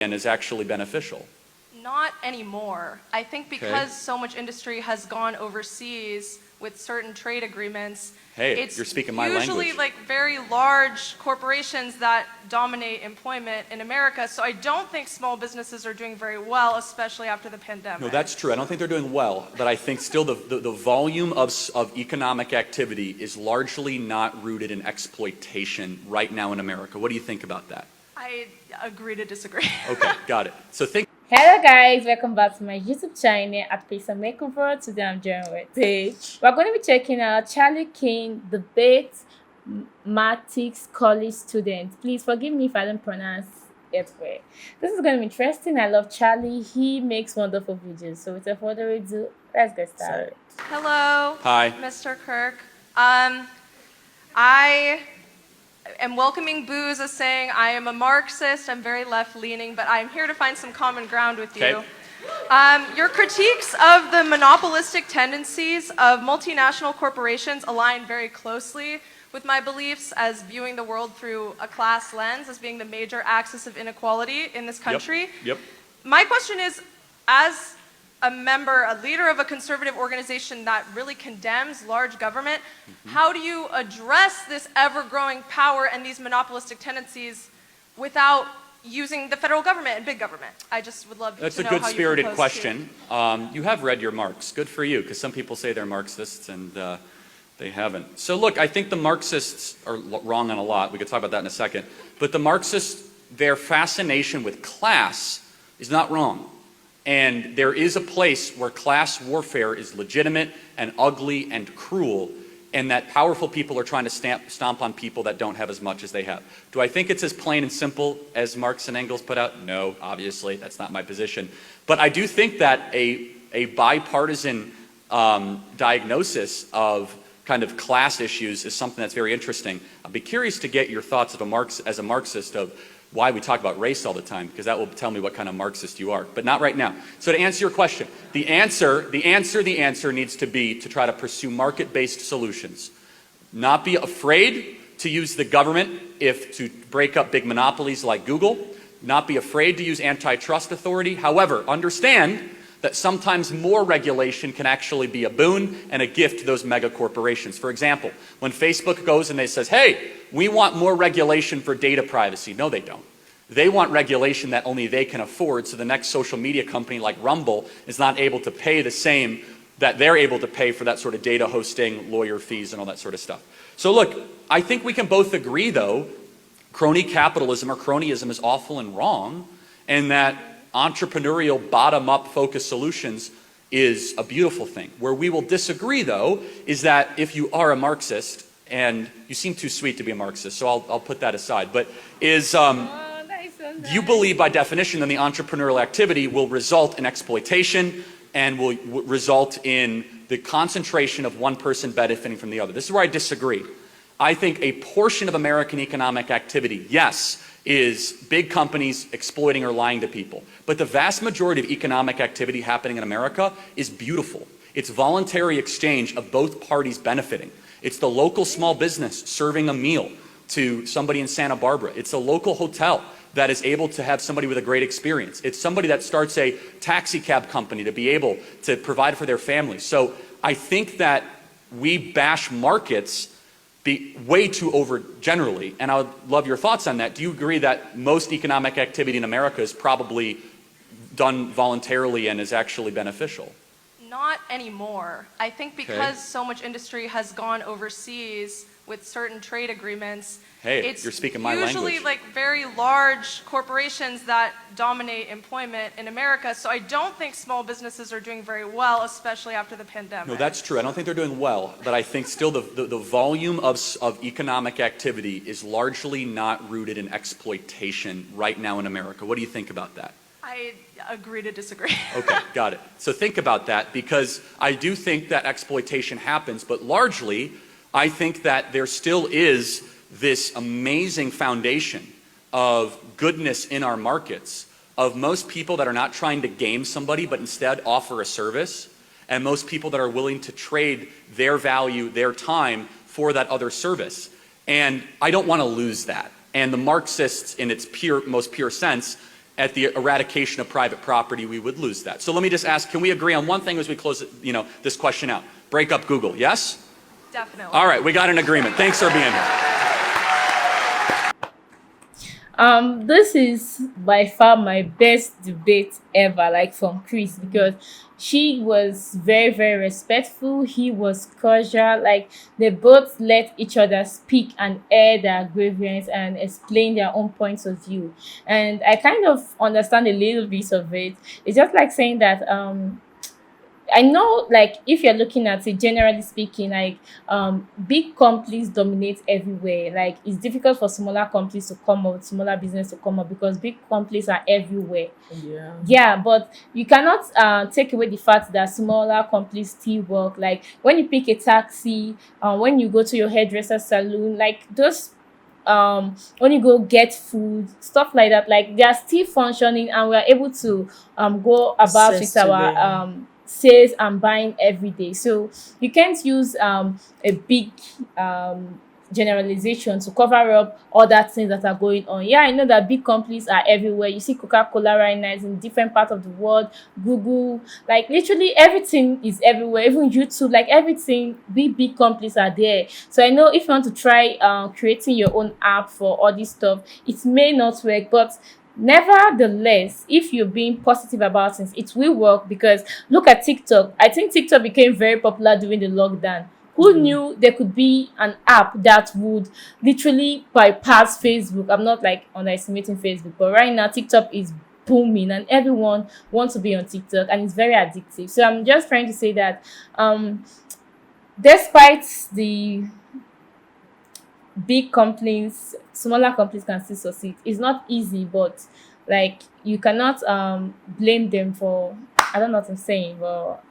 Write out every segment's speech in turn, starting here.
and is actually beneficial. Not anymore. I think because so much industry has gone overseas with certain trade agreements, Hey, you're speaking my language. It's usually like very large corporations that dominate employment in America. So I don't think small businesses are doing very well, especially after the pandemic. No, that's true. I don't think they're doing well, but I think still the volume of economic activity is largely not rooted in exploitation right now in America. What do you think about that? I agree to disagree. Okay, got it. So think. Hello guys, welcome back to my YouTube channel at Pisa Makeover. Today I'm joined with we're going to be checking out Charlie King debate Marxist college students. Please forgive me if I don't pronounce it well. This is going to be interesting. I love Charlie. He makes wonderful videos. So without further ado, let's get started. Hello. Hi. Mr. Kirk. I am welcoming booze as saying I am a Marxist. I'm very left-leaning, but I'm here to find some common ground with you. Your critiques of the monopolistic tendencies of multinational corporations align very closely with my beliefs as viewing the world through a class lens as being the major axis of inequality in this country. Yep. My question is, as a member, a leader of a conservative organization that really condemns large government, how do you address this ever-growing power and these monopolistic tendencies without using the federal government and big government? I just would love to know how you propose to. That's a good-spirited question. You have read your Marx. Good for you, because some people say they're Marxists and they haven't. So look, I think the Marxists are wrong on a lot. We could talk about that in a second. But the Marxists, their fascination with class is not wrong. And there is a place where class warfare is legitimate and ugly and cruel, and that powerful people are trying to stomp on people that don't have as much as they have. Do I think it's as plain and simple as Marx and Engels put out? No, obviously, that's not my position. But I do think that a bipartisan diagnosis of kind of class issues is something that's very interesting. I'd be curious to get your thoughts as a Marxist of why we talk about race all the time, because that will tell me what kind of Marxist you are, but not right now. So to answer your question, the answer needs to be to try to pursue market-based solutions. Not be afraid to use the government to break up big monopolies like Google. Not be afraid to use antitrust authority. However, understand that sometimes more regulation can actually be a boon and a gift to those mega corporations. For example, when Facebook goes and they says, hey, we want more regulation for data privacy. No, they don't. They want regulation that only they can afford, so the next social media company like Rumble is not able to pay the same that they're able to pay for that sort of data hosting, lawyer fees, and all that sort of stuff. So look, I think we can both agree, though, crony capitalism or cronyism is awful and wrong, and that entrepreneurial, bottom-up focused solutions is a beautiful thing. Where we will disagree, though, is that if you are a Marxist, and you seem too sweet to be a Marxist, so I'll put that aside, but you believe by definition that the entrepreneurial activity will result in exploitation and will result in the concentration of one person benefiting from the other. This is where I disagree. I think a portion of American economic activity, yes, is big companies exploiting or lying to people. But the vast majority of economic activity happening in America is beautiful. It's voluntary exchange of both parties benefiting. It's the local small business serving a meal to somebody in Santa Barbara. It's a local hotel that is able to have somebody with a great experience. It's somebody that starts a taxi cab company to be able to provide for their family. So I think that we bash markets way too over generally, and I would love your thoughts on that. Do you agree that most economic activity in America is probably done voluntarily and is actually beneficial? Not anymore. I think because so much industry has gone overseas with certain trade agreements, hey, you're speaking my language. It's usually like very large corporations that dominate employment in America. So I don't think small businesses are doing very well, especially after the pandemic. No, that's true. I don't think they're doing well, but I think still the volume of economic activity is largely not rooted in exploitation right now in America. What do you think about that? I agree to disagree. Okay, got it. So think about that, because I do think that exploitation happens, but largely I think that there still is this amazing foundation of goodness in our markets, of most people that are not trying to game somebody but instead offer a service, and most people that are willing to trade their value, their time for that other service. And I don't want to lose that. And the Marxists, in its most pure sense, at the eradication of private property, we would lose that. So let me just ask, can we agree on one thing as we close this question out? Break up Google, yes? Definitely. All right, we got an agreement. Thanks for being here. This is by far my best debate ever, like from Chris, because she was very, very respectful. He was cordial. Like they both let each other speak and air their grievance and explain their own points of view. And I kind of understand a little bit of it. It's just like saying that I know, like, if you're looking at it, generally speaking, like, big companies dominate everywhere. Like, it's difficult for smaller companies to come up, smaller business to come up because big companies are everywhere. Yeah. Yeah, but you cannot take away the fact that smaller companies still work. Like, when you pick a taxi, when you go to your hairdresser salon, like, those when you go get food, stuff like that, like they are still functioning and we are able to go about Access with to our them. sales and buying every day. So you can't use a big generalization to cover up other things that are going on. Yeah, I know that big companies are everywhere. You see Coca-Cola right now is in different parts of the world, Google, like literally everything is everywhere, even YouTube, like everything, big companies are there. So I know if you want to try creating your own app for all this stuff, it may not work, but nevertheless, if you're being positive about things, it will work. Because look at TikTok. I think TikTok became very popular during the lockdown. Who knew there could be an app that would literally bypass Facebook? I'm not like underestimating Facebook, but right now TikTok is booming and everyone wants to be on TikTok and it's very addictive. So I'm just trying to say that despite the big companies, smaller companies can still succeed. It's not easy, but like you cannot blame them for, I don't know what I'm saying, but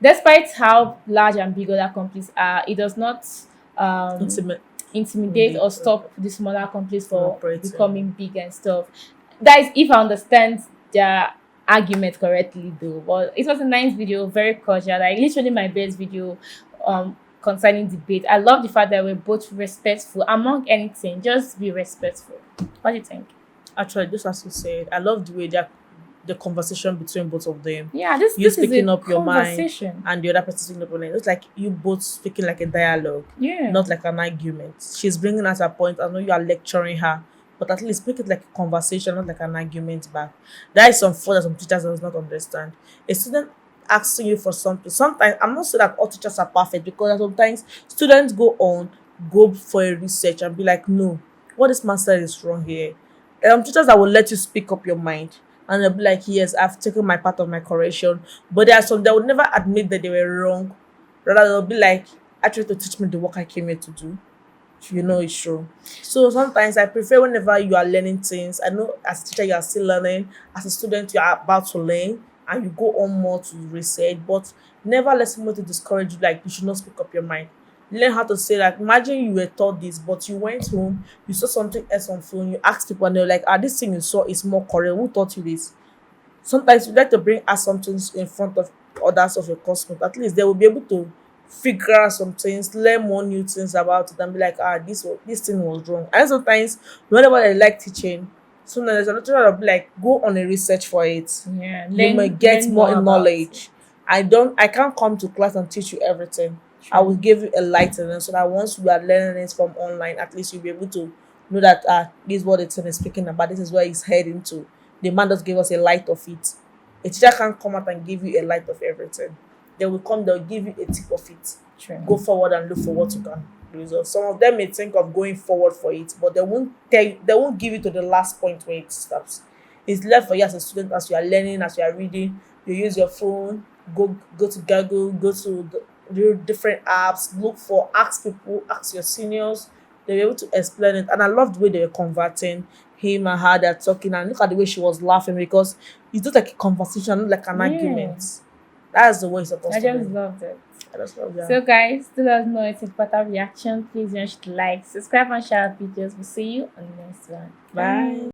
despite how large and big other companies are, it does not Intimate. intimidate or Indeed. stop the smaller companies for Operating. becoming big and stuff. That is if I understand their argument correctly though. But it was a nice video, very cordial, like literally my best video concerning debate. I love the fact that we're both respectful among anything. Just be respectful. What do you think? Actually, just as you said, I love the way the conversation between both of them. Yeah, this You is speaking a up your mind conversation. and the other person speaking up your mind. It's like you both speaking like a dialogue, Yeah. not like an argument. She's bringing out her point. I know you are lecturing her, but at least make it like a conversation, not like an argument back. That is some fault that some teachers does not understand. A student asking you for something. Sometimes I'm not saying that all teachers are perfect, because sometimes students go for a research and be like, no, what this man said is wrong here. Teachers that will let you speak up your mind and they'll be like, yes, I've taken my part of my correction. But there are some that would never admit that they were wrong. Rather, they'll be like, actually, to teach me the work I came here to do. You know it's true. So sometimes I prefer whenever you are learning things. I know as a teacher you are still learning, as a student you are about to learn, and you go on more to research, but never let someone to discourage you, like you should not speak up your mind. Learn how to say that. Imagine you were taught this, but you went home, you saw something else on phone, you asked people and they're like, this thing you saw is more correct. Who taught you this? Sometimes you like to bring assumptions in front of others of your classmates. At least they will be able to figure out some things, learn more new things about it, and be like, this thing was wrong. And sometimes, whenever they like teaching, sometimes there's a little of like, go on a research for it. Yeah. You may get learn more about knowledge. I can't come to class and teach you everything. I will give you a light and so that once you are learning it from online, at least you'll be able to know that this is what the thing is speaking about, this is where it's heading to. The man just gave us a light of it. A teacher can't come out and give you a light of everything. They'll give you a tip of it. True. Go forward and look for what you can do. So some of them may think of going forward for it, but they won't give you to the last point where it stops. It's left for you as a student, as you are learning, as you are reading. You use your phone, go to Google, go to the different apps, ask people, ask your seniors. They were able to explain it. And I love the way they were converting him and her, they're talking, and look at the way she was laughing, because it's just like a conversation, not like an argument. That's the way it's supposed I to be. just loved it. I just love that. So guys, do let us know it's important reaction. Please don't forget to like, subscribe and share our videos. We'll see you on the next one. Bye.